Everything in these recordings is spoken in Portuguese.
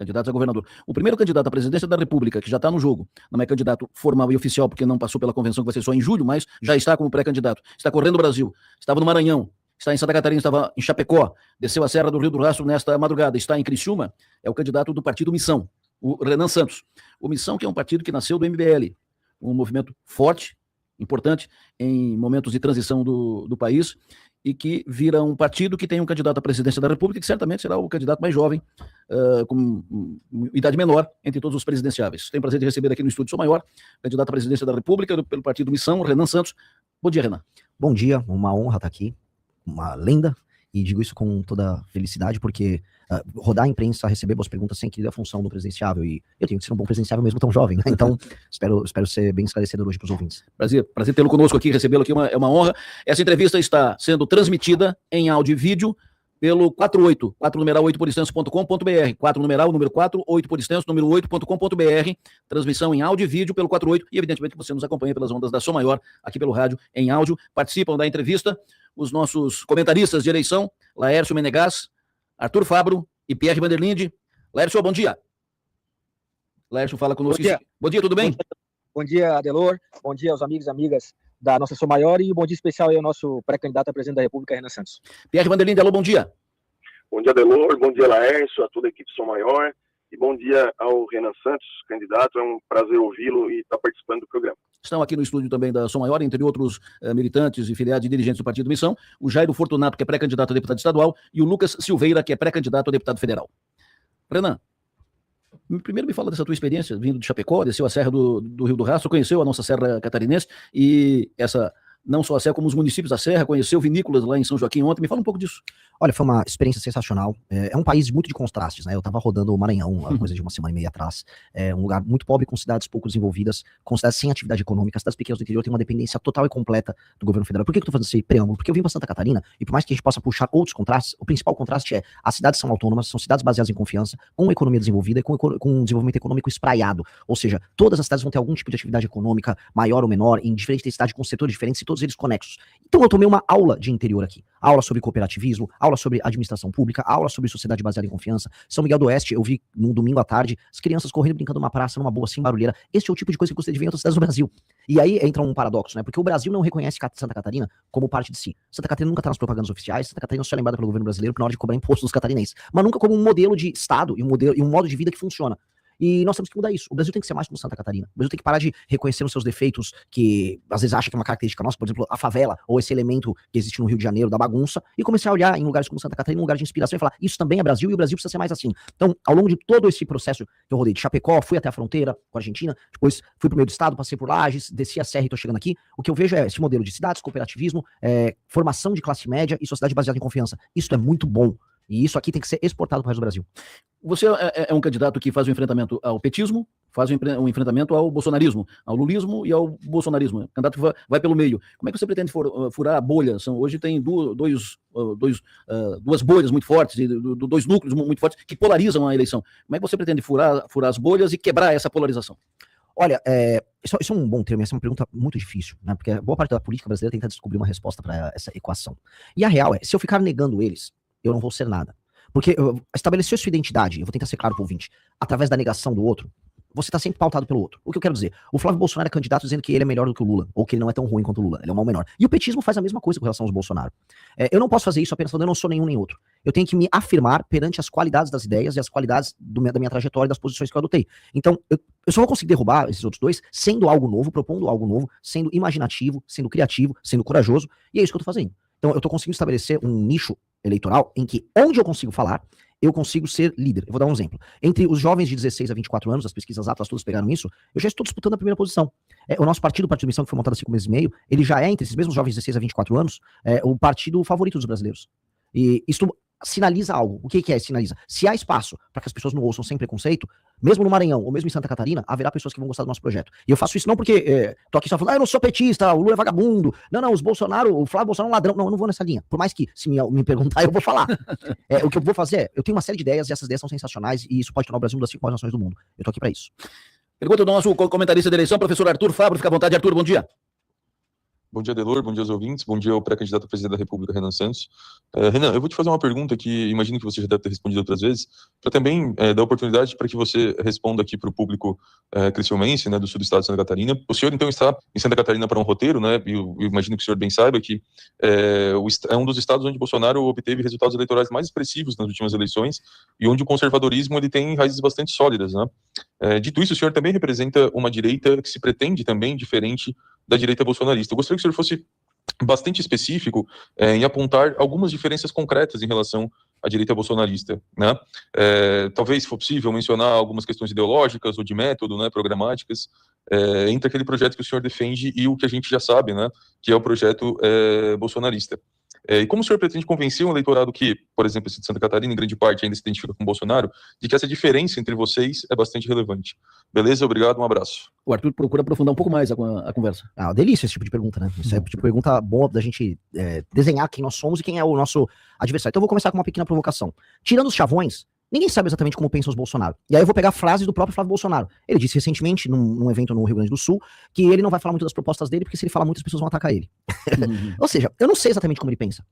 candidatos a governador. O primeiro candidato à presidência da República, que já está no jogo, não é candidato formal e oficial, porque não passou pela convenção, que vai ser só em julho, mas já está como pré-candidato. Está correndo o Brasil, estava no Maranhão, está em Santa Catarina, estava em Chapecó, desceu a Serra do Rio do Rastro nesta madrugada, está em Criciúma, é o candidato do partido Missão, o Renan Santos. O Missão, que é um partido que nasceu do MBL, um movimento forte, importante, em momentos de transição do país, e que vira um partido que tem um candidato à presidência da República, que certamente será o candidato mais jovem, com idade menor, entre todos os presidenciáveis. Tenho o prazer de receber aqui no estúdio Sou Maior, candidato à presidência da República, pelo partido Missão, Renan Santos. Bom dia, Renan. Bom dia, uma honra estar aqui, uma lenda, e digo isso com toda felicidade, porque rodar a imprensa, receber boas perguntas sem querer a função do presidenciável, e eu tenho que ser um bom presidenciável mesmo tão jovem, né? Então espero ser bem esclarecedor hoje para os ouvintes. Prazer tê-lo conosco aqui, recebê-lo aqui, é uma honra. Essa entrevista está sendo transmitida em áudio e vídeo pelo 48, 4 numeral 8poristenso.com.br, 4 numeral, número 4, 8 por extenso, número 8.com.br, transmissão em áudio e vídeo pelo 48, e evidentemente você nos acompanha pelas ondas da Som Maior, aqui pelo rádio, em áudio. Participam da entrevista os nossos comentaristas de eleição, Laércio Menegas, Arthur Fabro e Pierre Vanderlinde. Laércio, bom dia. Laércio fala conosco. Bom dia, tudo bem? Bom dia, Adelor. Bom dia aos amigos e amigas da nossa Som Maior, e um bom dia especial aí ao nosso pré-candidato a presidente da República, Renan Santos. Pierre Vanderlinde, alô, bom dia. Bom dia, Adelor. Bom dia, Laércio, a toda a equipe Som Maior. E bom dia ao Renan Santos, candidato. É um prazer ouvi-lo e estar participando do programa. Estão aqui no estúdio também da Som Maior, entre outros militantes e filiados e dirigentes do Partido Missão, o Jairo Fortunato, que é pré-candidato a deputado estadual, e o Lucas Silveira, que é pré-candidato a deputado federal. Renan, primeiro me fala dessa tua experiência, vindo de Chapecó, desceu a Serra do Rio do Rastro, conheceu a nossa Serra Catarinense, e essa, não só a Serra, como os municípios da Serra, conheceu vinícolas lá em São Joaquim ontem. Me fala um pouco disso. Olha, foi uma experiência sensacional. É um país muito de contrastes, né? Eu tava rodando o Maranhão há coisa de uma semana e meia atrás. É um lugar muito pobre, com cidades pouco desenvolvidas, com cidades sem atividade econômica. Cidades pequenas do interior têm uma dependência total e completa do governo federal. Por que eu tô fazendo esse preâmbulo? Porque eu vim pra Santa Catarina, e por mais que a gente possa puxar outros contrastes, o principal contraste é: as cidades são autônomas, são cidades baseadas em confiança, com uma economia desenvolvida e com um desenvolvimento econômico espraiado. Ou seja, todas as cidades vão ter algum tipo de atividade econômica, maior ou menor, em diferentes intensidades, com setores diferentes, e todos eles conexos. Então eu tomei uma aula de interior aqui. Aula sobre cooperativismo, aula sobre administração pública, aula sobre sociedade baseada em confiança. São Miguel do Oeste, eu vi num domingo à tarde, as crianças correndo, brincando numa praça, numa boa, sem barulheira. Esse é o tipo de coisa que você vê em outras cidades do Brasil. E aí entra um paradoxo, né? Porque o Brasil não reconhece Santa Catarina como parte de si. Santa Catarina nunca tá nas propagandas oficiais, Santa Catarina só é lembrada pelo governo brasileiro na hora de cobrar imposto dos catarinenses. Mas nunca como um modelo de Estado e um modo de vida que funciona. E nós temos que mudar isso. O Brasil tem que ser mais como Santa Catarina. O Brasil tem que parar de reconhecer os seus defeitos, que às vezes acha que é uma característica nossa, por exemplo, a favela, ou esse elemento que existe no Rio de Janeiro, da bagunça, e começar a olhar em lugares como Santa Catarina, um lugar de inspiração, e falar: isso também é Brasil, e o Brasil precisa ser mais assim. Então, ao longo de todo esse processo que eu rodei de Chapecó, fui até a fronteira com a Argentina, depois fui pro meio do estado, passei por Lages, desci a serra e tô chegando aqui, o que eu vejo é esse modelo de cidades, cooperativismo, formação de classe média e sociedade baseada em confiança. Isso é muito bom. E isso aqui tem que ser exportado para o resto do Brasil. Você é um candidato que faz o enfrentamento ao petismo, faz um enfrentamento ao bolsonarismo, ao lulismo e ao bolsonarismo. Candidato que vai pelo meio. Como é que você pretende furar a bolha? Hoje tem duas bolhas muito fortes, dois núcleos muito fortes que polarizam a eleição. Como é que você pretende furar as bolhas e quebrar essa polarização? Olha, isso é um bom termo, essa é uma pergunta muito difícil, né? Porque boa parte da política brasileira tenta descobrir uma resposta para essa equação. E a real é: se eu ficar negando eles, eu não vou ser nada. Porque estabelecer sua identidade, eu vou tentar ser claro pro ouvinte, através da negação do outro, você tá sempre pautado pelo outro. O que eu quero dizer? O Flávio Bolsonaro é candidato dizendo que ele é melhor do que o Lula, ou que ele não é tão ruim quanto o Lula, ele é um mal menor. E o petismo faz a mesma coisa com relação aos Bolsonaro. Eu não posso fazer isso apenas falando: eu não sou nenhum nem outro. Eu tenho que me afirmar perante as qualidades das ideias e as qualidades da minha trajetória e das posições que eu adotei. Então, eu só vou conseguir derrubar esses outros dois sendo algo novo, propondo algo novo, sendo imaginativo, sendo criativo, sendo corajoso, e é isso que eu tô fazendo. Então, eu tô conseguindo estabelecer um nicho eleitoral em que, onde eu consigo falar, eu consigo ser líder. Eu vou dar um exemplo. Entre os jovens de 16 a 24 anos, as pesquisas Atlas todas pegaram isso, eu já estou disputando a primeira posição. O nosso partido, o Partido Missão, que foi montado há 5 meses e meio, ele já é, entre esses mesmos jovens de 16 a 24 anos, o partido favorito dos brasileiros. E isso sinaliza algo. O que é? Sinaliza. Se há espaço para que as pessoas não ouçam sem preconceito, mesmo no Maranhão ou mesmo em Santa Catarina, haverá pessoas que vão gostar do nosso projeto. E eu faço isso não porque tô aqui só falando: eu não sou petista, o Lula é vagabundo, não, o Flávio Bolsonaro é um ladrão. Não, eu não vou nessa linha. Por mais que, se me perguntar, eu vou falar. O que eu vou fazer é: eu tenho uma série de ideias, e essas ideias são sensacionais, e isso pode tornar o Brasil uma das 5 maiores nações do mundo. Eu tô aqui para isso. Pergunta do nosso comentarista de eleição, professor Arthur Fabro. Fica à vontade, Arthur, bom dia. Bom dia, Delor, bom dia aos ouvintes, bom dia ao pré-candidato a presidente da República, Renan Santos. Renan, eu vou te fazer uma pergunta que imagino que você já deve ter respondido outras vezes, para também dar oportunidade para que você responda aqui para o público criciumense, né, do sul do estado de Santa Catarina. O senhor, então, está em Santa Catarina para um roteiro, né, e eu imagino que o senhor bem saiba que é um dos estados onde Bolsonaro obteve resultados eleitorais mais expressivos nas últimas eleições e onde o conservadorismo ele tem raízes bastante sólidas, né. Dito isso, o senhor também representa uma direita que se pretende também diferente da direita bolsonarista. Eu gostaria que o senhor fosse bastante específico em apontar algumas diferenças concretas em relação à direita bolsonarista, né? Talvez, se for possível, mencionar algumas questões ideológicas ou de método, né, programáticas, entre aquele projeto que o senhor defende e o que a gente já sabe, né, que é o projeto bolsonarista. E como o senhor pretende convencer um eleitorado que, por exemplo, esse de Santa Catarina, em grande parte, ainda se identifica com Bolsonaro, de que essa diferença entre vocês é bastante relevante? Beleza? Obrigado, um abraço. O Arthur procura aprofundar um pouco mais a conversa. Delícia esse tipo de pergunta, né? Isso é tipo de pergunta boa da gente desenhar quem nós somos e quem é o nosso adversário. Então eu vou começar com uma pequena provocação. Tirando os chavões, ninguém sabe exatamente como pensam os Bolsonaro. E aí eu vou pegar frases do próprio Flávio Bolsonaro. Ele disse recentemente, num evento no Rio Grande do Sul, que ele não vai falar muito das propostas dele, porque se ele falar muito, as pessoas vão atacar ele. Ou seja, eu não sei exatamente como ele pensa.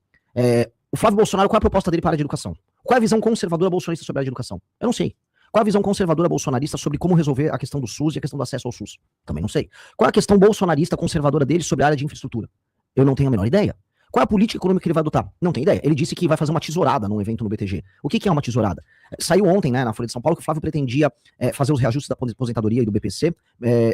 O Flávio Bolsonaro, qual é a proposta dele para a área de educação? Qual é a visão conservadora bolsonarista sobre a área de educação? Eu não sei. Qual é a visão conservadora bolsonarista sobre como resolver a questão do SUS e a questão do acesso ao SUS? Também não sei. Qual é a questão bolsonarista conservadora dele sobre a área de infraestrutura? Eu não tenho a menor ideia. Qual é a política econômica que ele vai adotar? Não tenho ideia. Ele disse que vai fazer uma tesourada num evento no BTG. O que é uma tesourada? Saiu ontem, né, na Folha de São Paulo, que o Flávio pretendia fazer os reajustes da aposentadoria e do BPC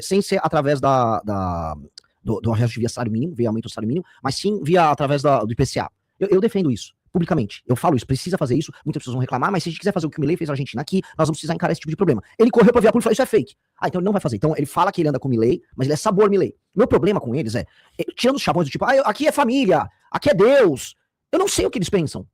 sem ser através do reajuste via salário mínimo, via aumento do salário mínimo, mas sim através do IPCA. Eu defendo isso, publicamente. Eu falo isso, precisa fazer isso, muitas pessoas vão reclamar, mas se a gente quiser fazer o que o Milei fez na Argentina aqui, nós vamos precisar encarar esse tipo de problema. Ele correu pra via pública e falou, isso é fake. Então ele não vai fazer. Então ele fala que ele anda com o Milei, mas ele é sabor Milei. Meu problema com eles tirando os chavões do tipo, aqui é família, aqui é Deus. Eu não sei o que eles pensam.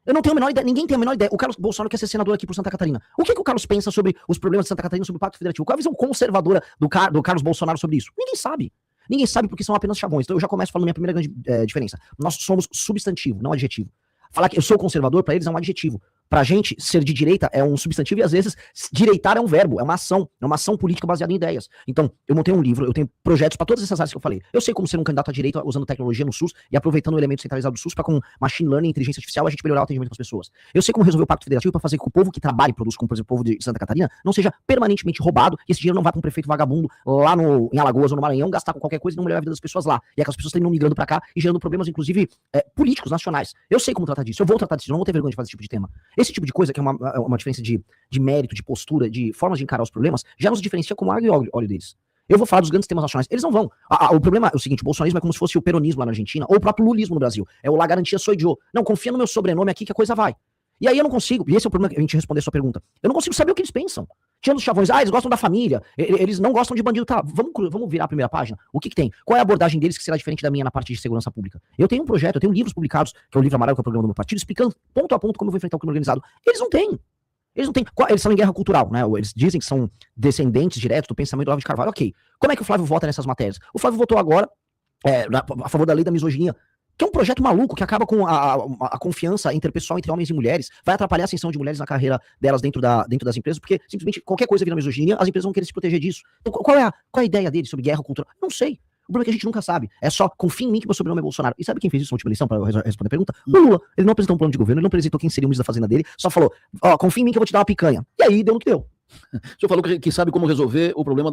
Eu não tenho a menor ideia, ninguém tem a menor ideia. O Carlos Bolsonaro quer ser senador aqui por Santa Catarina. O que o Carlos pensa sobre os problemas de Santa Catarina, sobre o Pacto Federativo? Qual é a visão conservadora do Carlos Bolsonaro sobre isso? Ninguém sabe. Ninguém sabe porque são apenas chavões. Então eu já começo falando minha primeira grande diferença. Nós somos substantivo, não adjetivo. Falar que eu sou conservador, para eles é um adjetivo. Pra gente, ser de direita é um substantivo e às vezes direitar é um verbo, é uma ação política baseada em ideias. Então, eu montei um livro, eu tenho projetos para todas essas áreas que eu falei. Eu sei como ser um candidato à direita usando tecnologia no SUS e aproveitando o elemento centralizado do SUS para com machine learning e inteligência artificial a gente melhorar o atendimento das pessoas. Eu sei como resolver o Pacto Federativo para fazer com que o povo que trabalha e produz, como por exemplo o povo de Santa Catarina, não seja permanentemente roubado e esse dinheiro não vá para um prefeito vagabundo lá em Alagoas ou no Maranhão gastar com qualquer coisa e não melhorar a vida das pessoas lá. E aquelas pessoas terminam migrando para cá e gerando problemas, inclusive, políticos nacionais. Eu sei como tratar disso, eu vou tratar disso, eu não vou ter vergonha de fazer esse tipo de tema. Esse tipo de coisa, que é uma diferença de mérito, de postura, de formas de encarar os problemas, já nos diferencia como água e óleo deles. Eu vou falar dos grandes temas nacionais. Eles não vão. O problema é o seguinte, o bolsonarismo é como se fosse o peronismo lá na Argentina, ou o próprio lulismo no Brasil. É o La Garantia Soy Yo. Não, confia no meu sobrenome aqui que a coisa vai. E aí eu não consigo, e esse é o problema que a gente responder a sua pergunta, eu não consigo saber o que eles pensam. Tirando os chavões, eles gostam da família, eles não gostam de bandido. Tá, vamos virar a primeira página? O que tem? Qual é a abordagem deles que será diferente da minha na parte de segurança pública? Eu tenho um projeto, eu tenho livros publicados, que é o Livro Amarelo, que é o programa do meu partido, explicando ponto a ponto como eu vou enfrentar o crime organizado. Eles não têm. Eles são em guerra cultural, né? Eles dizem que são descendentes diretos do pensamento do Olavo de Carvalho. Ok. Como é que o Flávio vota nessas matérias? O Flávio votou agora a favor da lei da misoginia, que é um projeto maluco, que acaba com a confiança interpessoal entre homens e mulheres, vai atrapalhar a ascensão de mulheres na carreira delas dentro das empresas, porque simplesmente qualquer coisa vira misoginia, as empresas vão querer se proteger disso. Então, qual é a ideia dele sobre guerra cultural? Não sei. O problema é que a gente nunca sabe. É só, confia em mim que meu sobrenome é Bolsonaro. E sabe quem fez isso na última eleição, para responder a pergunta? O Lula. Ele não apresentou um plano de governo, ele não apresentou quem seria o ministro da Fazenda dele, só falou, confia em mim que eu vou te dar uma picanha. E aí, deu no que deu. O senhor falou que sabe como resolver o problema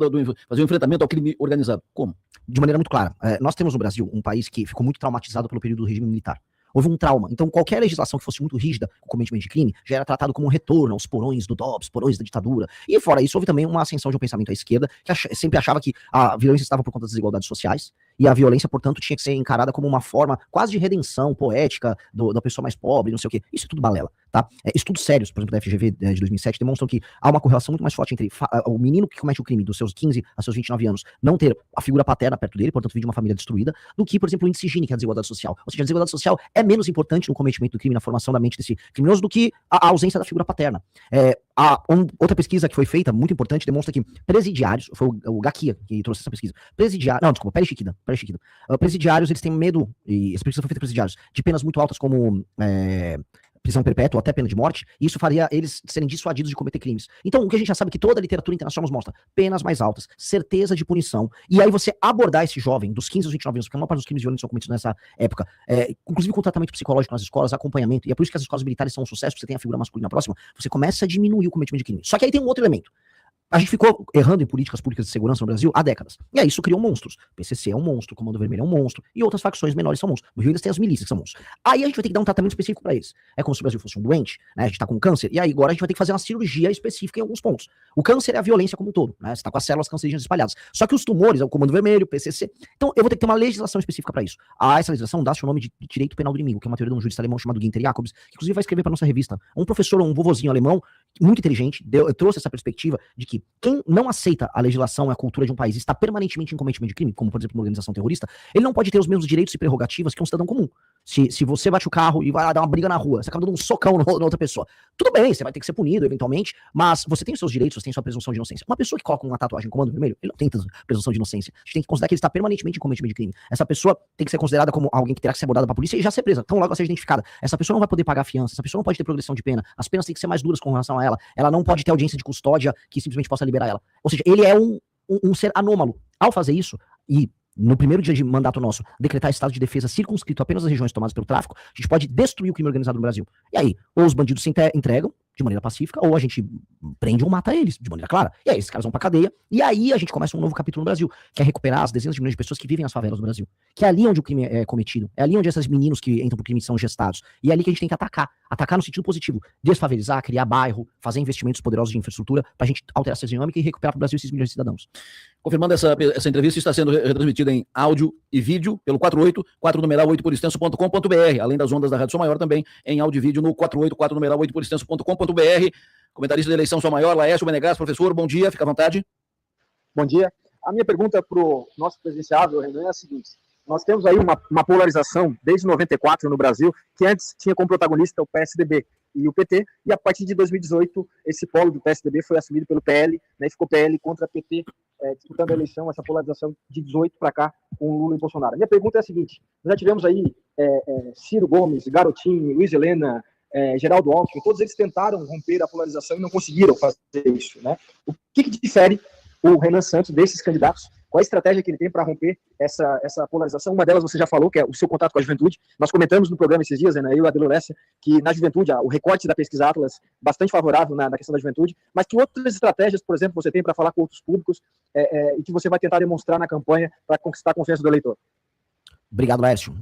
fazer o enfrentamento ao crime organizado. Como? De maneira muito clara. Nós temos no Brasil um país que ficou muito traumatizado pelo período do regime militar. Houve um trauma. Então, qualquer legislação que fosse muito rígida com o cometimento de crime já era tratado como um retorno aos porões do Dobbs, porões da ditadura. E fora isso, houve também uma ascensão de um pensamento à esquerda que sempre achava que a violência estava por conta das desigualdades sociais e a violência, portanto, tinha que ser encarada como uma forma quase de redenção poética da pessoa mais pobre, não sei o quê. Isso é tudo balela, tá? Estudos sérios, por exemplo, da FGV de 2007, demonstram que há uma correlação muito mais forte entre o menino que comete o crime dos seus 15 a seus 29 anos não ter a figura paterna perto dele, portanto, vir de uma família destruída, do que, por exemplo, o índice Gini, que é a desigualdade social. Ou seja, a desigualdade social é menos importante no cometimento do crime, na formação da mente desse criminoso, do que a ausência da figura paterna. Outra pesquisa que foi feita, muito importante, demonstra que presidiários, foi o Gakia que trouxe essa pesquisa, Pérez Chiquida. Presidiários, eles têm medo, e essa pesquisa foi feita presidiários, de penas muito altas como prisão perpétua ou até pena de morte, e isso faria eles serem dissuadidos de cometer crimes. Então, o que a gente já sabe é que toda a literatura internacional nos mostra, penas mais altas, certeza de punição, e aí você abordar esse jovem dos 15 aos 29 anos, porque a maior parte dos crimes violentos são cometidos nessa época, inclusive com tratamento psicológico nas escolas, acompanhamento, e é por isso que as escolas militares são um sucesso, porque você tem a figura masculina próxima, você começa a diminuir o cometimento de crime. Só que aí tem um outro elemento. A gente ficou errando em políticas públicas de segurança no Brasil há décadas. E aí isso criou monstros. PCC é um monstro, Comando Vermelho é um monstro, e outras facções menores são monstros. No Rio ainda tem as milícias que são monstros. Aí a gente vai ter que dar um tratamento específico pra eles. É como se o Brasil fosse um doente, né? A gente tá com câncer, e aí agora a gente vai ter que fazer uma cirurgia específica em alguns pontos. O câncer é a violência como um todo, né? Você tá com as células cancerígenas espalhadas. Só que os tumores é o Comando Vermelho, PCC. Então eu vou ter que ter uma legislação específica pra isso. Essa legislação dá-se o nome de direito penal do inimigo, que é uma teoria de um jurista alemão chamado Günther Jacobs, que inclusive vai escrever pra nossa revista. Um professor, um vovozinho alemão, muito inteligente, trouxe essa perspectiva de que quem não aceita a legislação e a cultura de um país e está permanentemente em cometimento de crime, como por exemplo uma organização terrorista, ele não pode ter os mesmos direitos e prerrogativas que um cidadão comum. Se você bate o carro e vai lá dar uma briga na rua, você acaba dando um socão na outra pessoa. Tudo bem, você vai ter que ser punido eventualmente, mas você tem os seus direitos, você tem sua presunção de inocência. Uma pessoa que coloca uma tatuagem em Comando Vermelho, ele não tem presunção de inocência. A gente tem que considerar que ele está permanentemente em cometimento de crime. Essa pessoa tem que ser considerada como alguém que terá que ser abordada pra polícia e já ser presa. Então logo a ser identificada. Essa pessoa não vai poder pagar fiança, essa pessoa não pode ter progressão de pena, as penas têm que ser mais duras com relação a ela, ela não pode ter audiência de custódia que simplesmente possa liberar ela. Ou seja, ele é um ser anômalo. Ao fazer isso, e no primeiro dia de mandato nosso, decretar estado de defesa circunscrito apenas às regiões tomadas pelo tráfico, a gente pode destruir o crime organizado no Brasil. E aí, ou os bandidos se entregam de maneira pacífica, ou a gente prende ou mata eles de maneira clara. E aí, esses caras vão pra cadeia, e aí a gente começa um novo capítulo no Brasil, que é recuperar as dezenas de milhões de pessoas que vivem nas favelas do Brasil. Que é ali onde o crime é cometido, é ali onde esses meninos que entram pro crime são gestados. E é ali que a gente tem que atacar. Atacar no sentido positivo. Desfavelizar, criar bairro, fazer investimentos poderosos de infraestrutura, pra gente alterar essa dinâmica e recuperar pro Brasil esses milhões de cidadãos. Confirmando essa entrevista, está sendo retransmitida em áudio e vídeo pelo 48, 4 numeral 8 por extenso.com.br, além das ondas da Rádio Som Maior também em áudio e vídeo no 48, 4 numeral 8 por extenso.com.br. Comentarista da eleição Som Maior, Laércio Menegas, professor, bom dia, fica à vontade. Bom dia. A minha pergunta para o nosso presidenciável, Renan, é a seguinte: nós temos aí uma polarização desde 94 no Brasil, que antes tinha como protagonista o PSDB e o PT, e a partir de 2018 esse polo do PSDB foi assumido pelo PL, né, e ficou PL contra PT, disputando a eleição, essa polarização de 18 para cá com Lula e Bolsonaro. A minha pergunta é a seguinte: nós já tivemos aí Ciro Gomes, Garotinho, Luiz Helena, Geraldo Alckmin, todos eles tentaram romper a polarização e não conseguiram fazer isso, né? O que difere o Renan Santos desses candidatos? Qual a estratégia que ele tem para romper essa polarização? Uma delas você já falou, que é o seu contato com a juventude. Nós comentamos no programa esses dias, né, eu e a Adelo Lessa, que na juventude, o recorte da pesquisa Atlas bastante favorável na questão da juventude, mas que outras estratégias, por exemplo, você tem para falar com outros públicos e que você vai tentar demonstrar na campanha para conquistar a confiança do eleitor? Obrigado, Laércio.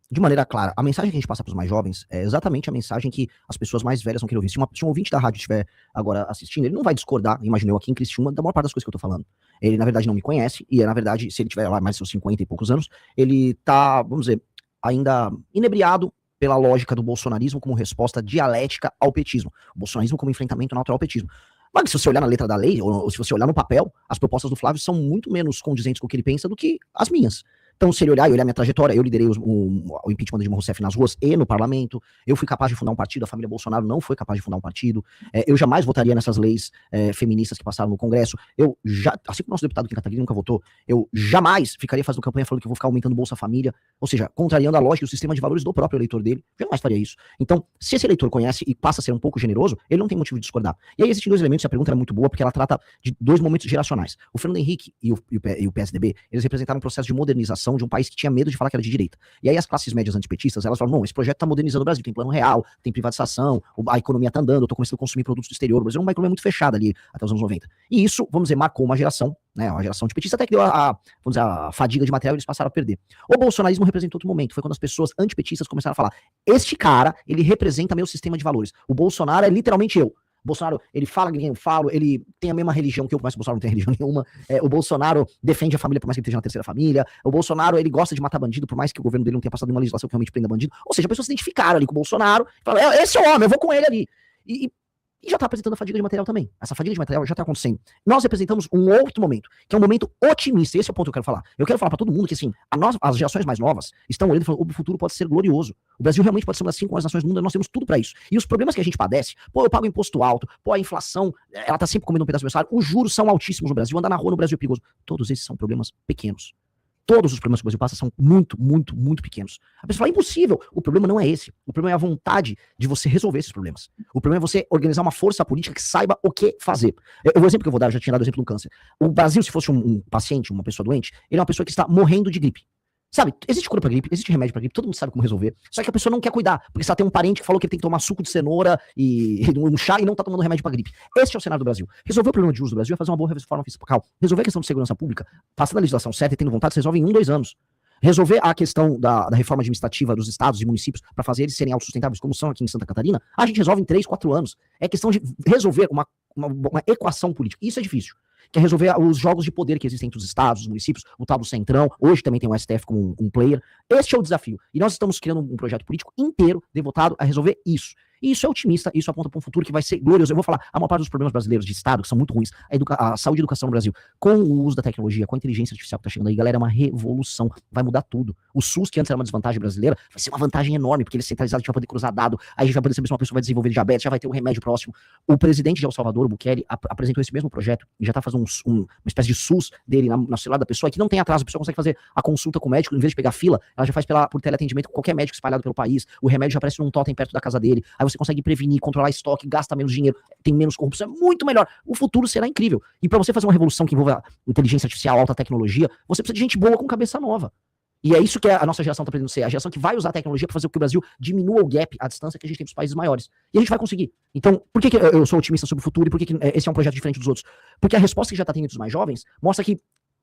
De maneira clara, a mensagem que a gente passa para os mais jovens é exatamente a mensagem que as pessoas mais velhas vão querer ouvir. Se um ouvinte da rádio estiver agora assistindo, ele não vai discordar, imagino eu aqui em Criciúma, da maior parte das coisas que eu tô falando. Ele, na verdade, não me conhece, e, na verdade, se ele tiver lá mais de seus 50 e poucos anos, ele tá, vamos dizer, ainda inebriado pela lógica do bolsonarismo como resposta dialética ao petismo. O bolsonarismo como enfrentamento natural ao petismo. Mas se você olhar na letra da lei, ou se você olhar no papel, as propostas do Flávio são muito menos condizentes com o que ele pensa do que as minhas. Então, se ele olhar minha trajetória, eu liderei o impeachment de Dilma Rousseff nas ruas e no parlamento, eu fui capaz de fundar um partido, a família Bolsonaro não foi capaz de fundar um partido, eu jamais votaria nessas leis feministas que passaram no Congresso, eu já, assim como o nosso deputado Kim Kataguiri nunca votou, eu jamais ficaria fazendo campanha falando que eu vou ficar aumentando Bolsa Família, ou seja, contrariando a lógica e o sistema de valores do próprio eleitor dele, jamais faria isso. Então, se esse eleitor conhece e passa a ser um pouco generoso, ele não tem motivo de discordar. E aí existem dois elementos, e a pergunta é muito boa, porque ela trata de dois momentos geracionais. O Fernando Henrique e o PSDB, eles representaram um processo de modernização de um país que tinha medo de falar que era de direita. E aí as classes médias antipetistas, elas falam, não, esse projeto tá modernizando o Brasil, tem plano real, tem privatização, a economia tá andando, eu tô começando a consumir produtos do exterior, o Brasil é uma economia muito fechada ali até os anos 90. E isso, vamos dizer, marcou uma geração, né, uma geração de petistas, até que deu vamos dizer, a fadiga de material e eles passaram a perder. O bolsonarismo representou outro momento, foi quando as pessoas antipetistas começaram a falar, este cara, ele representa meu sistema de valores. O Bolsonaro é literalmente eu. O Bolsonaro, ele fala que eu falo, ele tem a mesma religião que eu, mas o Bolsonaro não tem religião nenhuma. O Bolsonaro defende a família por mais que ele esteja na terceira família. O Bolsonaro, ele gosta de matar bandido, por mais que o governo dele não tenha passado uma legislação que realmente prenda bandido. Ou seja, as pessoas se identificaram ali com o Bolsonaro e falaram, esse é o homem, eu vou com ele ali. E já está apresentando a fadiga de material também. Essa fadiga de material já está acontecendo. Nós representamos um outro momento, que é um momento otimista. Esse é o ponto que eu quero falar. Eu quero falar para todo mundo que, assim, as gerações mais novas estão olhando e falando, o futuro pode ser glorioso. O Brasil realmente pode ser uma das 5 maiores nações do mundo, nós temos tudo para isso. E os problemas que a gente padece, eu pago imposto alto, a inflação, ela tá sempre comendo um pedaço do meu salário, os juros são altíssimos no Brasil, andar na rua no Brasil é perigoso. Todos esses são problemas pequenos. todos os problemas que o Brasil passa são muito, muito, muito pequenos. A pessoa fala, impossível. O problema não é esse. O problema é a vontade de você resolver esses problemas. O problema é você organizar uma força política que saiba o que fazer. O exemplo que eu vou dar, eu já tinha dado o exemplo do câncer. O Brasil, se fosse um paciente, uma pessoa doente, ele é uma pessoa que está morrendo de gripe. Sabe, existe cura pra gripe, existe remédio pra gripe, todo mundo sabe como resolver. Só que a pessoa não quer cuidar, porque se ela tem um parente que falou que ele tem que tomar suco de cenoura e um chá e não tá tomando remédio pra gripe. Esse é o cenário do Brasil. Resolver o problema de uso do Brasil é fazer uma boa reforma fiscal. Resolver a questão de segurança pública, passando a legislação certa e tendo vontade, você resolve em 1, 2 anos. Resolver a questão da reforma administrativa dos estados e municípios para fazer eles serem autossustentáveis, como são aqui em Santa Catarina, a gente resolve em 3, 4 anos. É questão de resolver uma equação política. Isso é difícil. Que é resolver os jogos de poder que existem entre os estados, os municípios, o tal do Centrão, hoje também tem o STF como um player. Este é o desafio. E nós estamos criando um projeto político inteiro devotado a resolver isso. E isso é otimista, isso aponta para um futuro que vai ser glorioso. Eu vou falar, a maior parte dos problemas brasileiros de Estado, que são muito ruins, a saúde e a educação no Brasil, com o uso da tecnologia, com a inteligência artificial que está chegando aí, galera, é uma revolução, vai mudar tudo. O SUS, que antes era uma desvantagem brasileira, vai ser uma vantagem enorme, porque ele é centralizado, a gente vai poder cruzar dado, aí a gente vai poder saber se uma pessoa vai desenvolver diabetes, já vai ter um remédio próximo. O presidente de El Salvador, o Bukele, apresentou esse mesmo projeto, e já está fazendo uma espécie de SUS dele no celular da pessoa, que não tem atraso, a pessoa consegue fazer a consulta com o médico, em vez de pegar fila, ela já faz por teleatendimento com qualquer médico espalhado pelo país, o remédio já aparece num totem perto da casa dele, aí você consegue prevenir, controlar estoque, gasta menos dinheiro, tem menos corrupção, é muito melhor. O futuro será incrível. E para você fazer uma revolução que envolva inteligência artificial, alta tecnologia, você precisa de gente boa com cabeça nova. E é isso que a nossa geração está pretendendo ser, a geração que vai usar a tecnologia para fazer com que o Brasil diminua o gap, a distância que a gente tem dos países maiores. E a gente vai conseguir. Então, por que eu sou otimista sobre o futuro e por que esse é um projeto diferente dos outros? Porque a resposta que já está tendo dos mais jovens mostra que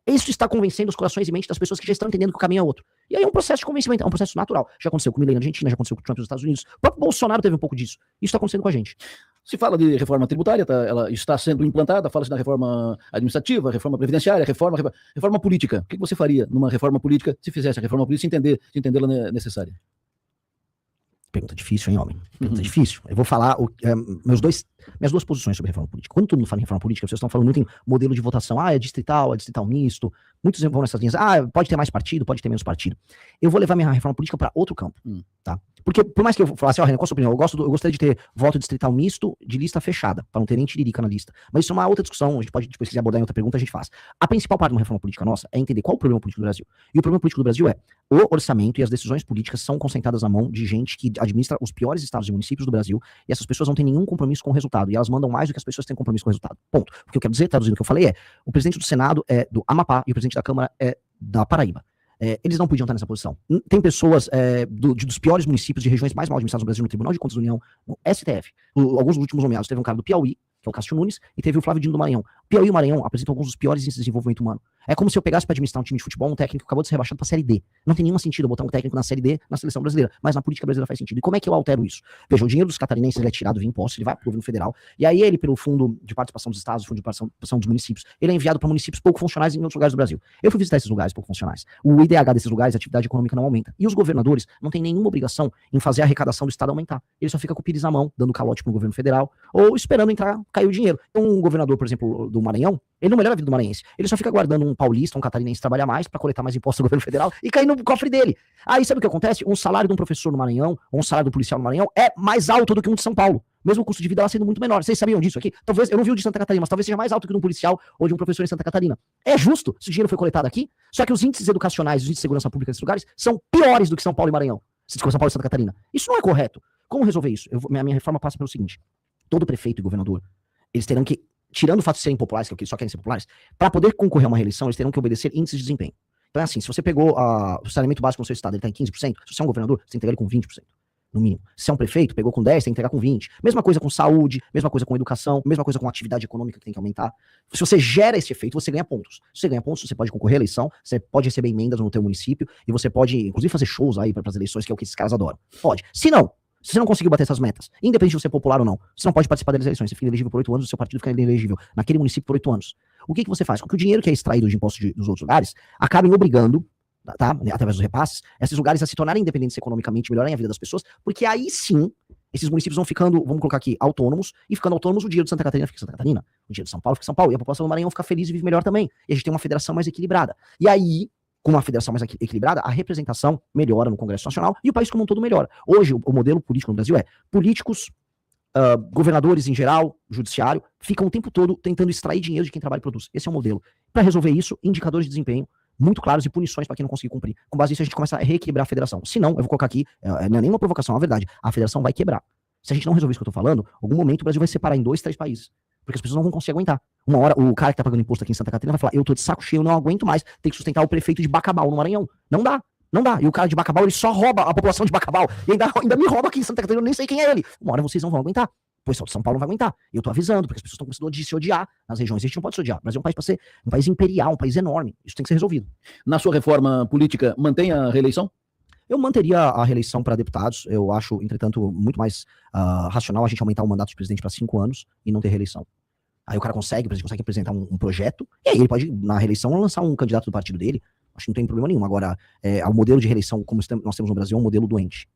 isso está convencendo os corações e mentes das pessoas que já estão entendendo que o caminho é outro. E aí é um processo de convencimento, é um processo natural. Já aconteceu com o Milei na Argentina, já aconteceu com o Trump nos Estados Unidos. O próprio Bolsonaro teve um pouco disso. Isso está acontecendo com a gente. Se fala de reforma tributária, ela está sendo implantada, fala-se da reforma administrativa, reforma previdenciária, reforma política. O que você faria numa reforma política se fizesse a reforma política se entendê-la necessária? Pergunta difícil, hein, homem? Pergunta difícil. Eu vou falar minhas duas posições sobre reforma política. Quando todo mundo fala em reforma política, vocês estão falando muito em modelo de votação. É distrital misto. Muitos vão nessas linhas. Pode ter mais partido, pode ter menos partido. Eu vou levar minha reforma política para outro campo, tá? Porque, por mais que eu falasse, Renan, qual a sua opinião? Eu gostaria de ter voto distrital misto de lista fechada, para não ter nem tiririca na lista. Mas isso é uma outra discussão, a gente pode, depois, se quiser abordar em outra pergunta, a gente faz. A principal parte de uma reforma política nossa é entender qual o problema político do Brasil. E o problema político do Brasil é o orçamento e as decisões políticas são concentradas na mão de gente que administra os piores estados e municípios do Brasil, e essas pessoas não têm nenhum compromisso com o resultado, e elas mandam mais do que as pessoas têm compromisso com o resultado. Ponto. O que eu quero dizer, traduzindo o que eu falei, o presidente do Senado é do Amapá e o presidente da Câmara é da Paraíba. Eles não podiam estar nessa posição. Tem pessoas dos piores municípios, de regiões mais mal administradas do Brasil, no Tribunal de Contas da União, no STF. Alguns dos últimos nomeados, teve um cara do Piauí, que é o Cássio Nunes, e teve o Flávio Dino do Maranhão. O Piauí e o Maranhão apresentam alguns dos piores índices de desenvolvimento humano. É como se eu pegasse para administrar um time de futebol, um técnico que acabou de ser rebaixado para a Série D. Não tem nenhum sentido eu botar um técnico na Série D na seleção brasileira, mas na política brasileira faz sentido. E como é que eu altero isso? Veja, o dinheiro dos catarinenses ele é tirado via imposto, ele vai para o governo federal, e aí ele, pelo Fundo de Participação dos Estados, Fundo de Participação dos Municípios, ele é enviado para municípios pouco funcionais em outros lugares do Brasil. Eu fui visitar esses lugares pouco funcionais. O IDH desses lugares, a atividade econômica não aumenta. E os governadores não têm nenhuma obrigação em fazer a arrecadação do Estado aumentar. Ele só fica com o pires na mão, dando calote para o governo federal, ou esperando cair o dinheiro. Então, um governador, por exemplo, do Maranhão, ele não melhora a vida do maranhense. Ele só fica guardando um paulista, um catarinense trabalhar mais para coletar mais impostos do governo federal e cair no cofre dele. Aí sabe o que acontece? Um salário de um professor no Maranhão, ou um salário do policial no Maranhão é mais alto do que um de São Paulo. Mesmo o custo de vida lá sendo muito menor. Vocês sabiam disso aqui? Talvez, eu não vi o de Santa Catarina, mas talvez seja mais alto que o de um policial ou de um professor em Santa Catarina. É justo se o dinheiro foi coletado aqui, só que os índices educacionais, os índices de segurança pública desses lugares são piores do que São Paulo e Maranhão. São Paulo e Santa Catarina. Isso não é correto. Como resolver isso? Minha reforma passa pelo seguinte. Todo prefeito e governador, eles terão que, tirando o fato de serem populares, que só querem ser populares, para poder concorrer a uma reeleição, eles terão que obedecer índices de desempenho. Então é assim, se você pegou o saneamento básico no seu estado, ele está em 15%, se você é um governador, você tem que entregar ele com 20%, no mínimo. Se é um prefeito, pegou com 10%, tem que entregar com 20%. Mesma coisa com saúde, mesma coisa com educação, mesma coisa com atividade econômica que tem que aumentar. Se você gera esse efeito, você ganha pontos. Se você ganha pontos, você pode concorrer à eleição, você pode receber emendas no teu município, e você pode, inclusive, fazer shows aí para as eleições, que é o que esses caras adoram. Pode. Se você não conseguiu bater essas metas, independente de você ser popular ou não, você não pode participar das eleições. Você fica elegível por 8 anos, o seu partido fica elegível naquele município por 8 anos. O que você faz? Com que o dinheiro que é extraído de impostos dos outros lugares acabem obrigando, através dos repasses, esses lugares a se tornarem independentes economicamente, melhorarem a vida das pessoas, porque aí sim, esses municípios vão ficando, vamos colocar aqui, autônomos, e ficando autônomos, o dinheiro de Santa Catarina fica em Santa Catarina, o dinheiro de São Paulo fica em São Paulo, e a população do Maranhão fica feliz e vive melhor também. E a gente tem uma federação mais equilibrada. E aí, com uma federação mais equilibrada, a representação melhora no Congresso Nacional e o país como um todo melhora. Hoje, o modelo político no Brasil é políticos, governadores em geral, judiciário, ficam o tempo todo tentando extrair dinheiro de quem trabalha e produz. Esse é o modelo. Para resolver isso, indicadores de desempenho, muito claros e punições para quem não conseguir cumprir. Com base nisso, a gente começa a reequilibrar a federação. Se não, eu vou colocar aqui, não é nenhuma provocação, é uma verdade, a federação vai quebrar. Se a gente não resolver isso que eu tô falando, em algum momento o Brasil vai separar em 2, 3 países. Porque as pessoas não vão conseguir aguentar. Uma hora, o cara que tá pagando imposto aqui em Santa Catarina vai falar, eu tô de saco cheio, eu não aguento mais, tem que sustentar o prefeito de Bacabal, no Maranhão. Não dá. Não dá. E o cara de Bacabal, ele só rouba a população de Bacabal. E ainda me rouba aqui em Santa Catarina, eu nem sei quem é ele. Uma hora vocês não vão aguentar. Pois São Paulo não vai aguentar. Eu tô avisando, porque as pessoas estão começando a se odiar nas regiões. A gente não pode se odiar. O Brasil é um país para ser um país imperial, um país enorme. Isso tem que ser resolvido. Na sua reforma política, mantém a reeleição? Eu manteria a reeleição para deputados. Eu acho, entretanto, muito mais racional a gente aumentar o mandato de presidente para 5 anos e não ter reeleição. Aí o cara consegue apresentar um projeto, e aí ele pode, na reeleição, lançar um candidato do partido dele. Acho que não tem problema nenhum. Agora, o modelo de reeleição, como nós temos no Brasil, é um modelo doente.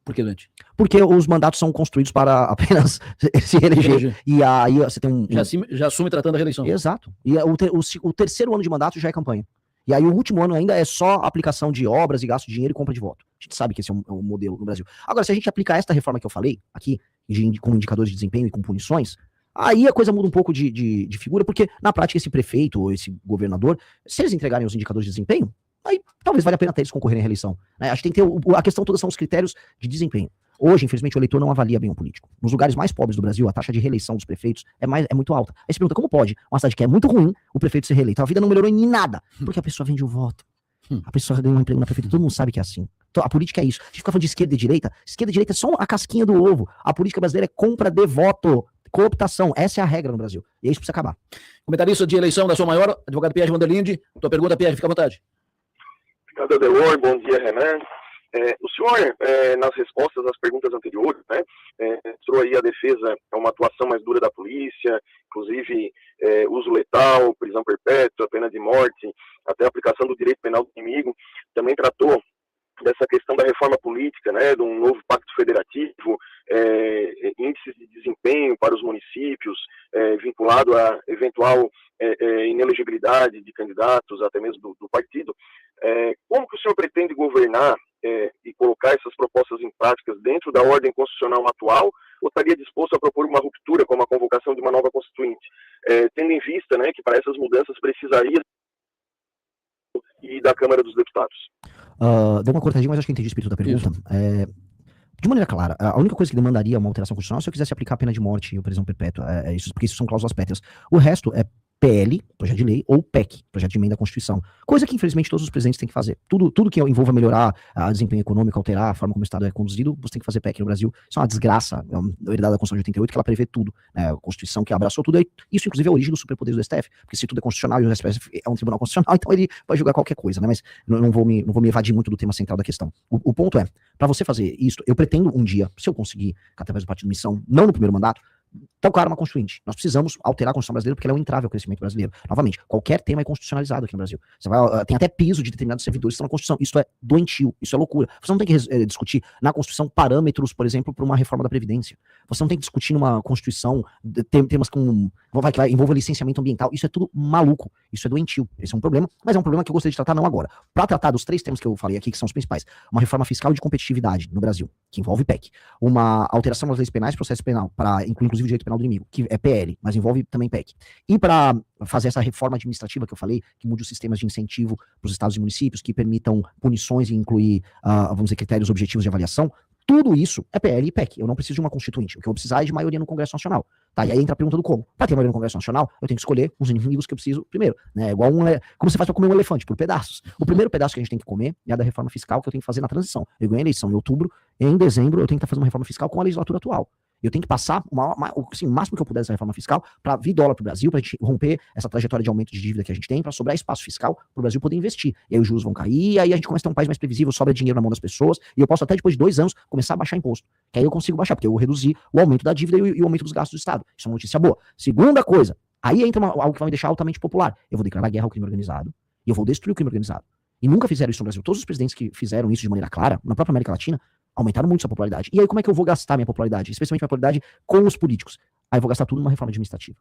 Por que doente? Porque os mandatos são construídos para apenas se reeleger. E aí você tem Já assume tratando a reeleição. Exato. E o terceiro ano de mandato já é campanha. E aí o último ano ainda é só aplicação de obras e gasto de dinheiro e compra de voto. A gente sabe que esse é um modelo no Brasil. Agora, se a gente aplicar esta reforma que eu falei aqui, com indicadores de desempenho e com punições, aí a coisa muda um pouco de figura, porque na prática esse prefeito ou esse governador, se eles entregarem os indicadores de desempenho, aí talvez valha a pena até eles concorrerem à reeleição. Né? Acho que tem que ter a questão toda são os critérios de desempenho. Hoje, infelizmente, o eleitor não avalia bem o político. Nos lugares mais pobres do Brasil, a taxa de reeleição dos prefeitos é muito alta. Aí você pergunta, como pode uma cidade que é muito ruim, o prefeito ser reeleito? A vida não melhorou em nada, porque a pessoa vende o voto. A pessoa ganha um emprego na prefeitura, todo mundo sabe que é assim. Então, a política é isso. A gente fica falando de esquerda e direita é só a casquinha do ovo. A política brasileira é compra de voto, cooptação. Essa é a regra no Brasil. E isso precisa acabar. Comentarista de eleição da Sua Maior, advogado Pierre Vanderlinde. Tua pergunta, Pierre, fica à vontade. Obrigado, Adelor. Bom dia, Renan. O senhor, nas respostas às perguntas anteriores, né, mostrou aí a defesa é uma atuação mais dura da polícia, inclusive uso letal, prisão perpétua, pena de morte, até a aplicação do direito penal do inimigo. Também tratou dessa questão da reforma política, né, de um novo pacto federativo, índices de desempenho para os municípios, vinculado a eventual inelegibilidade de candidatos, até mesmo do partido. Como que o senhor pretende governar e colocar essas propostas em práticas dentro da ordem constitucional atual, ou estaria disposto a propor uma ruptura, como a convocação de uma nova constituinte, tendo em vista, né, que para essas mudanças precisaria e da Câmara dos Deputados? Deu uma cortadinha, mas acho que entendi o espírito da pergunta. De maneira clara, a única coisa que demandaria uma alteração constitucional é se eu quisesse aplicar a pena de morte ou prisão perpétua, isso, porque isso são cláusulas pétreas. O resto é PL, projeto de lei, ou PEC, projeto de emenda à Constituição. Coisa que, infelizmente, todos os presidentes têm que fazer. Tudo que envolva melhorar o desempenho econômico, alterar a forma como o Estado é conduzido, você tem que fazer PEC no Brasil. Isso é uma desgraça. É uma herdade da Constituição de 88, que ela prevê tudo. Né? A Constituição que abraçou tudo. Isso, inclusive, é a origem dos superpoderes do STF. Porque se tudo é constitucional e o STF é um tribunal constitucional, então ele vai julgar qualquer coisa, né? Mas eu não vou me evadir muito do tema central da questão. O ponto é, para você fazer isso, eu pretendo um dia, se eu conseguir, através do Partido Missão, não no primeiro mandato, tocar uma constituinte. Nós precisamos alterar a Constituição brasileira porque ela é um entrave ao crescimento brasileiro. Novamente, qualquer tema é constitucionalizado aqui no Brasil. Tem até piso de determinados servidores que estão na Constituição. Isso é doentio, isso é loucura. Você não tem que discutir na Constituição parâmetros, por exemplo, para uma reforma da Previdência. Você não tem que discutir numa Constituição temas que envolvam licenciamento ambiental. Isso é tudo maluco. Isso é doentio. Esse é um problema, mas é um problema que eu gostaria de tratar não agora. Para tratar dos 3 temas que eu falei aqui, que são os principais. Uma reforma fiscal e de competitividade no Brasil, que envolve PEC. Uma alteração das leis penais, processo penal, para incluir inclusive o direito penal do inimigo, que é PL, mas envolve também PEC. E para fazer essa reforma administrativa que eu falei, que mude os sistemas de incentivo para os estados e municípios, que permitam punições e incluir, vamos dizer, critérios objetivos de avaliação, tudo isso é PL e PEC. Eu não preciso de uma constituinte. O que eu vou precisar é de maioria no Congresso Nacional. Tá? E aí entra a pergunta do como. Para ter maioria no Congresso Nacional, eu tenho que escolher os inimigos que eu preciso primeiro. Né? Igual como você faz para comer um elefante, por pedaços. O primeiro pedaço que a gente tem que comer é a da reforma fiscal que eu tenho que fazer na transição. Eu ganhei a eleição em outubro, e em dezembro eu tenho que estar fazendo uma reforma fiscal com a legislatura atual. Eu tenho que passar o máximo que eu puder dessa reforma fiscal para vir dólar para o Brasil, para a gente romper essa trajetória de aumento de dívida que a gente tem, para sobrar espaço fiscal para o Brasil poder investir. E aí os juros vão cair, e aí a gente começa a ter um país mais previsível, sobra dinheiro na mão das pessoas, e eu posso até depois de 2 anos começar a baixar imposto. Que aí eu consigo baixar, porque eu vou reduzir o aumento da dívida e o aumento dos gastos do Estado. Isso é uma notícia boa. Segunda coisa, aí entra algo que vai me deixar altamente popular. Eu vou declarar guerra ao crime organizado, e eu vou destruir o crime organizado. E nunca fizeram isso no Brasil. Todos os presidentes que fizeram isso de maneira clara, na própria América Latina, aumentaram muito sua popularidade. E aí como é que eu vou gastar minha popularidade? Especialmente minha popularidade com os políticos. Aí eu vou gastar tudo numa reforma administrativa.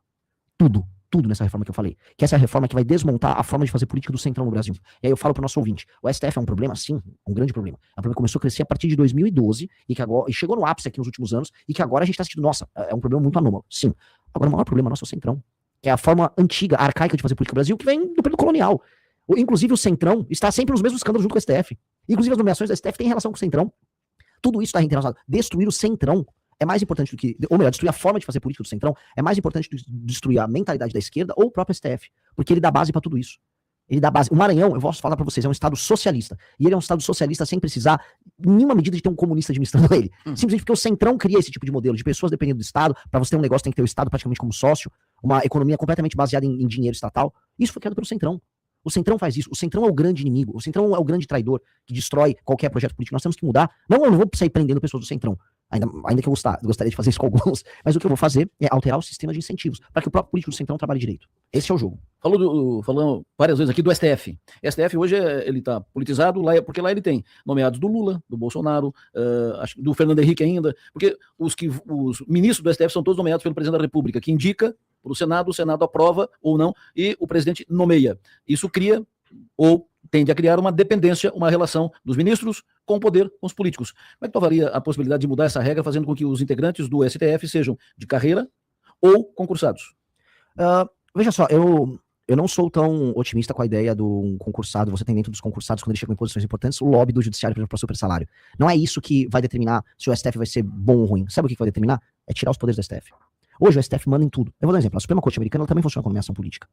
Tudo nessa reforma que eu falei. Que essa é a reforma que vai desmontar a forma de fazer política do Centrão no Brasil. E aí eu falo pro nosso ouvinte, o STF é um problema? Sim, um grande problema. É um problema que começou a crescer a partir de 2012 e que agora chegou no ápice aqui nos últimos anos e que agora a gente tá assistindo, nossa, é um problema muito anômalo. Sim. Agora o maior problema nosso é o Centrão. Que é a forma antiga, arcaica de fazer política no Brasil que vem do período colonial. Inclusive o Centrão está sempre nos mesmos escândalos junto com o STF. Inclusive as nomeações da STF têm relação com o Centrão. Tudo isso está relacionado. Destruir o Centrão é mais importante do que, ou melhor, destruir a forma de fazer política do Centrão é mais importante do que destruir a mentalidade da esquerda ou o próprio STF, porque ele dá base para tudo isso. Ele dá base. O Maranhão, eu posso falar para vocês, é um estado socialista. E ele é um estado socialista sem precisar, em nenhuma medida, de ter um comunista administrando ele. Simplesmente porque o Centrão cria esse tipo de modelo de pessoas dependendo do Estado. Para você ter um negócio, tem que ter o Estado praticamente como sócio. Uma economia completamente baseada em dinheiro estatal. Isso foi criado pelo Centrão. O Centrão faz isso. O Centrão é o grande inimigo. O Centrão é o grande traidor que destrói qualquer projeto político. Nós temos que mudar. Não, eu não vou sair prendendo pessoas do Centrão. Ainda que eu gostaria de fazer isso com alguns. Mas o que eu vou fazer é alterar o sistema de incentivos para que o próprio político do Centrão trabalhe direito. Esse é o jogo. Falando várias vezes aqui do STF. STF hoje ele está politizado, porque lá ele tem nomeados do Lula, do Bolsonaro, do Fernando Henrique ainda, porque os ministros do STF são todos nomeados pelo presidente da República, que indica para o Senado aprova ou não, e o presidente nomeia. Isso cria, ou tende a criar uma dependência, uma relação dos ministros com o poder, com os políticos. Como é que tu avalia a possibilidade de mudar essa regra, fazendo com que os integrantes do STF sejam de carreira ou concursados? Veja só, eu não sou tão otimista com a ideia do concursado, você tem dentro dos concursados, quando eles chegam em posições importantes, o lobby do judiciário, por exemplo, para super salário. Não é isso que vai determinar se o STF vai ser bom ou ruim. Sabe o que vai determinar? É tirar os poderes do STF. Hoje o STF manda em tudo. Eu vou dar um exemplo. A Suprema Corte Americana ela também funciona com nomeação política.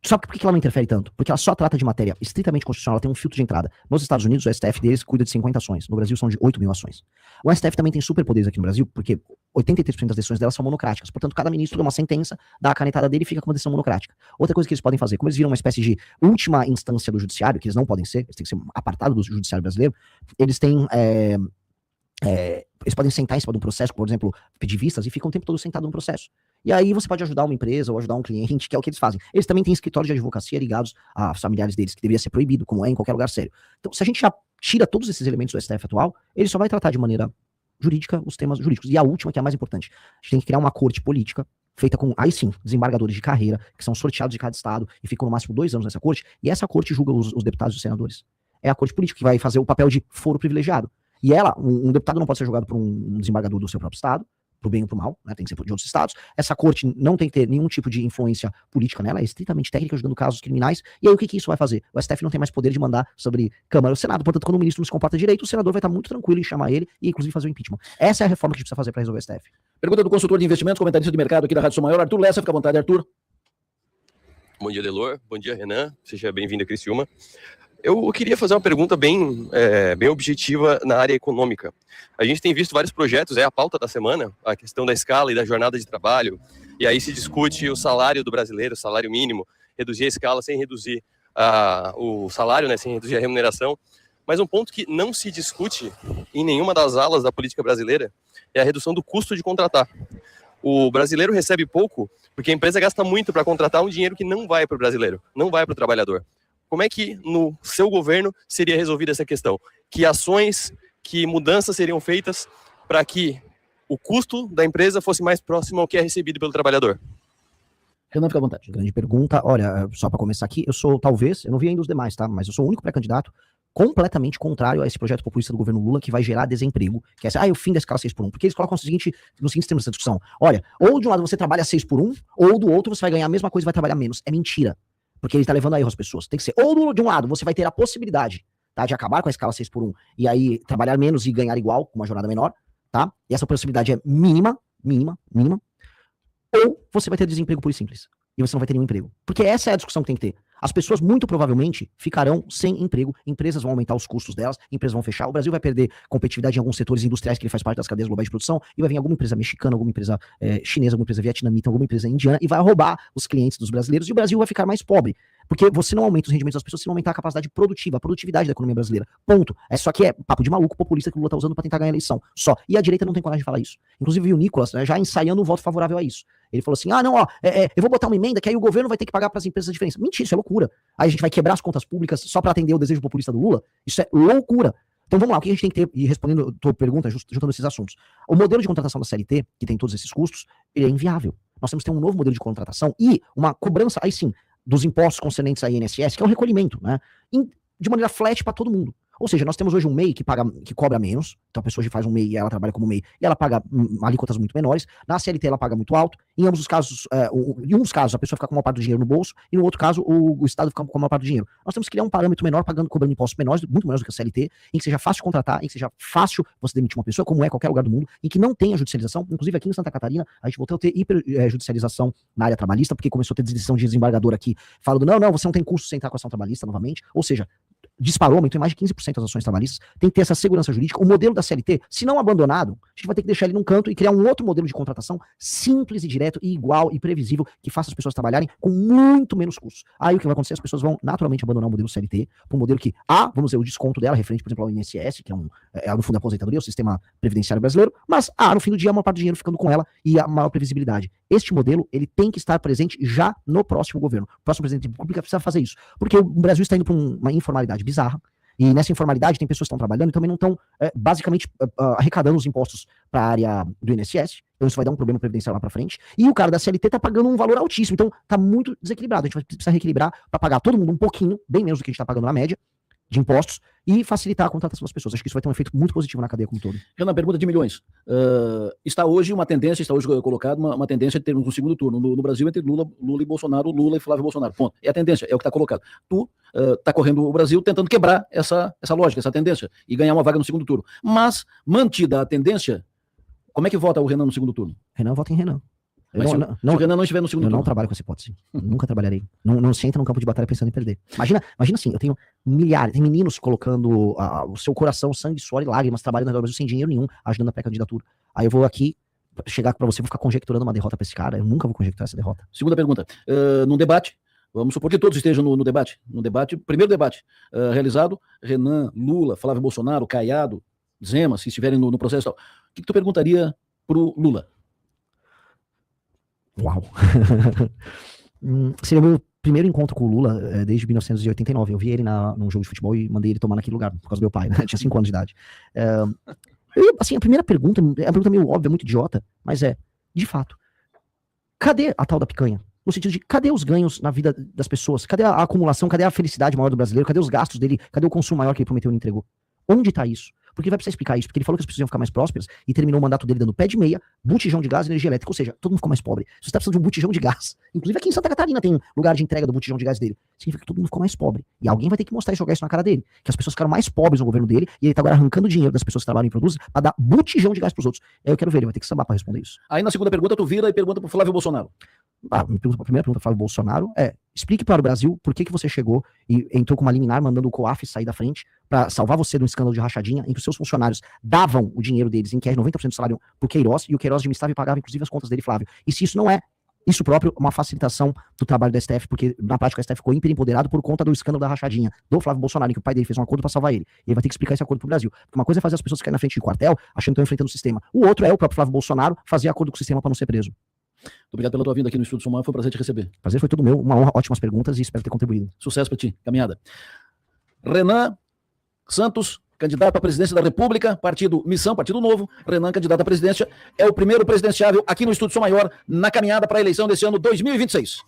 Só que por que ela não interfere tanto? Porque ela só trata de matéria estritamente constitucional, ela tem um filtro de entrada. Nos Estados Unidos, o STF deles cuida de 50 ações. No Brasil, são de 8 mil ações. O STF também tem superpoderes aqui no Brasil, porque 83% das decisões delas são monocráticas. Portanto, cada ministro dá uma sentença, dá a canetada dele e fica com uma decisão monocrática. Outra coisa que eles podem fazer, como eles viram uma espécie de última instância do judiciário, que eles não podem ser, eles têm que ser apartados do judiciário brasileiro, eles têm... eles podem sentar em cima de um processo, por exemplo, pedir vistas, e ficam o tempo todo sentado no processo. E aí você pode ajudar uma empresa ou ajudar um cliente, que é o que eles fazem. Eles também têm escritórios de advocacia ligados a familiares deles, que deveria ser proibido, como é em qualquer lugar sério. Então, se a gente já tira todos esses elementos do STF atual, ele só vai tratar de maneira jurídica os temas jurídicos. E a última, que é a mais importante, a gente tem que criar uma corte política, feita com, aí sim, desembargadores de carreira, que são sorteados de cada estado, e ficam no máximo 2 anos nessa corte, e essa corte julga os deputados e os senadores. É a corte política que vai fazer o papel de foro privilegiado. E ela, um deputado não pode ser julgado por um desembargador do seu próprio estado, pro bem ou pro mal, né, tem que ser de outros estados. Essa corte não tem que ter nenhum tipo de influência política nela, é estritamente técnica, ajudando casos criminais. E aí o que isso vai fazer? O STF não tem mais poder de mandar sobre Câmara ou Senado, portanto, quando o ministro não se comporta direito, o senador vai estar muito tranquilo em chamar ele e inclusive fazer o impeachment. Essa é a reforma que a gente precisa fazer para resolver o STF. Pergunta do consultor de investimentos, comentarista de mercado aqui da Rádio Som Maior, Arthur Lessa, fica à vontade, Arthur. Bom dia, Delor. Bom dia, Renan. Seja bem-vindo a Criciúma. Eu queria fazer uma pergunta bem objetiva na área econômica. A gente tem visto vários projetos, é a pauta da semana, a questão da escala e da jornada de trabalho, e aí se discute o salário do brasileiro, o salário mínimo, reduzir a escala sem reduzir o salário, né, sem reduzir a remuneração. Mas um ponto que não se discute em nenhuma das alas da política brasileira é a redução do custo de contratar. O brasileiro recebe pouco porque a empresa gasta muito para contratar um dinheiro que não vai para o brasileiro, não vai para o trabalhador. Como é que no seu governo seria resolvida essa questão? Que ações, que mudanças seriam feitas para que o custo da empresa fosse mais próximo ao que é recebido pelo trabalhador? Renan, fica à vontade. Grande pergunta. Olha, só para começar aqui, eu não vi ainda os demais, tá? Mas eu sou o único pré-candidato completamente contrário a esse projeto populista do governo Lula que vai gerar desemprego, que é o fim da escala 6x1, porque eles colocam no seguinte termo dessa discussão: olha, ou de um lado você trabalha 6x1, ou do outro você vai ganhar a mesma coisa e vai trabalhar menos. É mentira. Porque ele está levando a erro as pessoas. Tem que ser, ou de um lado, você vai ter a possibilidade, tá, de acabar com a escala 6x1 e aí trabalhar menos e ganhar igual, com uma jornada menor, tá? E essa possibilidade é mínima. Ou você vai ter desemprego puro e simples. E você não vai ter nenhum emprego. Porque essa é a discussão que tem que ter. As pessoas muito provavelmente ficarão sem emprego, empresas vão aumentar os custos delas, empresas vão fechar, o Brasil vai perder competitividade em alguns setores industriais que ele faz parte das cadeias globais de produção, e vai vir alguma empresa mexicana, alguma empresa chinesa, alguma empresa vietnamita, alguma empresa indiana, e vai roubar os clientes dos brasileiros, e o Brasil vai ficar mais pobre. Porque você não aumenta os rendimentos das pessoas se não aumentar a capacidade produtiva, a produtividade da economia brasileira. Ponto. Só que é papo de maluco populista que o Lula tá usando pra tentar ganhar a eleição. Só. E a direita não tem coragem de falar isso. Inclusive o Nicolas, né, já ensaiando um voto favorável a isso. Ele falou assim, eu vou botar uma emenda que aí o governo vai ter que pagar pras empresas a diferença. Mentira, isso é loucura. Aí a gente vai quebrar as contas públicas só pra atender o desejo populista do Lula. Isso é loucura. Então vamos lá, o que a gente tem que ter, e respondendo a tua pergunta, juntando esses assuntos. O modelo de contratação da CLT, que tem todos esses custos, ele é inviável. Nós temos que ter um novo modelo de contratação e uma cobrança, aí sim, dos impostos concernentes à INSS, que é o recolhimento, né? De maneira flat para todo mundo. Ou seja, nós temos hoje um MEI que cobra menos, então a pessoa faz um MEI e ela trabalha como MEI e ela paga alíquotas muito menores. Na CLT ela paga muito alto. Em ambos os casos, em um dos casos a pessoa fica com a maior parte do dinheiro no bolso e no outro caso o Estado fica com a maior parte do dinheiro. Nós temos que criar um parâmetro menor, cobrando impostos menores, muito menores do que a CLT, em que seja fácil contratar, em que seja fácil você demitir uma pessoa, como é em qualquer lugar do mundo, em que não tenha judicialização. Inclusive aqui em Santa Catarina, a gente voltou a ter judicialização na área trabalhista, porque começou a ter decisão de desembargador aqui, falando, não, você não tem custo sem entrar com ação trabalhista novamente, ou seja, disparou, aumentou em mais de 15% as ações trabalhistas, tem que ter essa segurança jurídica. O modelo da CLT, se não abandonado, a gente vai ter que deixar ele num canto e criar um outro modelo de contratação simples e direto e igual e previsível, que faça as pessoas trabalharem com muito menos custos. Aí o que vai acontecer? As pessoas vão naturalmente abandonar o modelo CLT para um modelo que, vamos dizer, o desconto dela, referente, por exemplo, ao INSS, que é no fundo a aposentadoria, o sistema previdenciário brasileiro, mas, no fim do dia, a maior parte do dinheiro ficando com ela e a maior previsibilidade. Este modelo, ele tem que estar presente já no próximo governo. O próximo presidente da República precisa fazer isso, porque o Brasil está indo para uma informalidade bizarra, e nessa informalidade tem pessoas que estão trabalhando e também não estão, basicamente, arrecadando os impostos para a área do INSS. Então isso vai dar um problema previdenciário lá para frente. E o cara da CLT está pagando um valor altíssimo. Então está muito desequilibrado. A gente vai precisar reequilibrar para pagar todo mundo um pouquinho, bem menos do que a gente está pagando na média, de impostos, e facilitar a contratação das pessoas. Acho que isso vai ter um efeito muito positivo na cadeia como um todo. Renan, pergunta de milhões. Está hoje colocado uma tendência de termos um segundo turno no Brasil entre Lula e Bolsonaro, Lula e Flávio Bolsonaro. Ponto. É a tendência, é o que está colocado. Tu está correndo o Brasil tentando quebrar essa lógica, essa tendência, e ganhar uma vaga no segundo turno. Mas, mantida a tendência, como é que vota o Renan no segundo turno? Renan vota em Renan. Se o Renan não estiver no segundo turno. Eu não trabalho com essa hipótese. Nunca trabalharei. Não se entra num campo de batalha pensando em perder. Imagina assim, eu tenho milhares, tem meninos colocando o seu coração, sangue, suor e lágrimas, trabalhando no Brasil sem dinheiro nenhum, ajudando na pré-candidatura. Aí eu vou aqui chegar pra você, vou ficar conjecturando uma derrota pra esse cara. Eu nunca vou conjecturar essa derrota. Segunda pergunta. Num debate, vamos supor que todos estejam no debate. No debate, primeiro debate realizado, Renan, Lula, Flávio Bolsonaro, Caiado, Zema, se estiverem no processo e tal. O que tu perguntaria pro Lula? Uau! Seria o meu primeiro encontro com o Lula desde 1989. Eu vi ele num jogo de futebol e mandei ele tomar naquele lugar, por causa do meu pai, né? Eu tinha 5 anos de idade. Assim, a primeira pergunta, é uma pergunta meio óbvia, muito idiota, mas de fato, cadê a tal da picanha? No sentido de, cadê os ganhos na vida das pessoas? Cadê a acumulação? Cadê a felicidade maior do brasileiro? Cadê os gastos dele? Cadê o consumo maior que ele prometeu e não entregou? Onde tá isso? Porque ele vai precisar explicar isso, porque ele falou que as pessoas iam ficar mais prósperas e terminou o mandato dele dando pé de meia, botijão de gás e energia elétrica, ou seja, todo mundo ficou mais pobre. Se você tá precisando de um botijão de gás, inclusive aqui em Santa Catarina tem lugar de entrega do botijão de gás dele, significa que todo mundo ficou mais pobre. E alguém vai ter que mostrar e jogar isso na cara dele, que as pessoas ficaram mais pobres no governo dele e ele tá agora arrancando dinheiro das pessoas que trabalham e produzem pra dar botijão de gás pros outros. Eu quero ver, ele vai ter que sambar pra responder isso. Aí na segunda pergunta tu vira e pergunta pro Flávio Bolsonaro. A primeira pergunta do Flávio Bolsonaro explique para o Brasil por que você chegou e entrou com uma liminar mandando o COAF sair da frente para salvar você de um escândalo de rachadinha em que os seus funcionários davam o dinheiro deles, em que é 90% do salário pro Queiroz, e o Queiroz administrava e pagava inclusive as contas dele, Flávio. E se isso não é isso próprio, uma facilitação do trabalho da STF, porque na prática o STF ficou hiperimpoderado por conta do escândalo da rachadinha do Flávio Bolsonaro, em que o pai dele fez um acordo para salvar ele. E ele vai ter que explicar esse acordo pro Brasil. Porque uma coisa é fazer as pessoas ficarem na frente de quartel, achando que estão enfrentando o sistema. O outro é o próprio Flávio Bolsonaro fazer acordo com o sistema para não ser preso. Muito obrigado pela tua vinda aqui no Estúdio Sumar, foi um prazer te receber. Prazer foi todo meu, uma honra, ótimas perguntas e espero ter contribuído. Sucesso para ti, caminhada. Renan Santos, candidato à presidência da República, partido Missão, Partido Novo. Renan, candidato à presidência, é o primeiro presidenciável aqui no Estúdio Som Maior, na caminhada para a eleição desse ano 2026.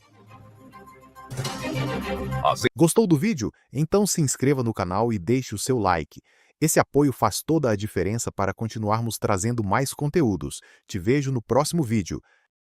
Gostou do vídeo? Então se inscreva no canal e deixe o seu like. Esse apoio faz toda a diferença para continuarmos trazendo mais conteúdos. Te vejo no próximo vídeo.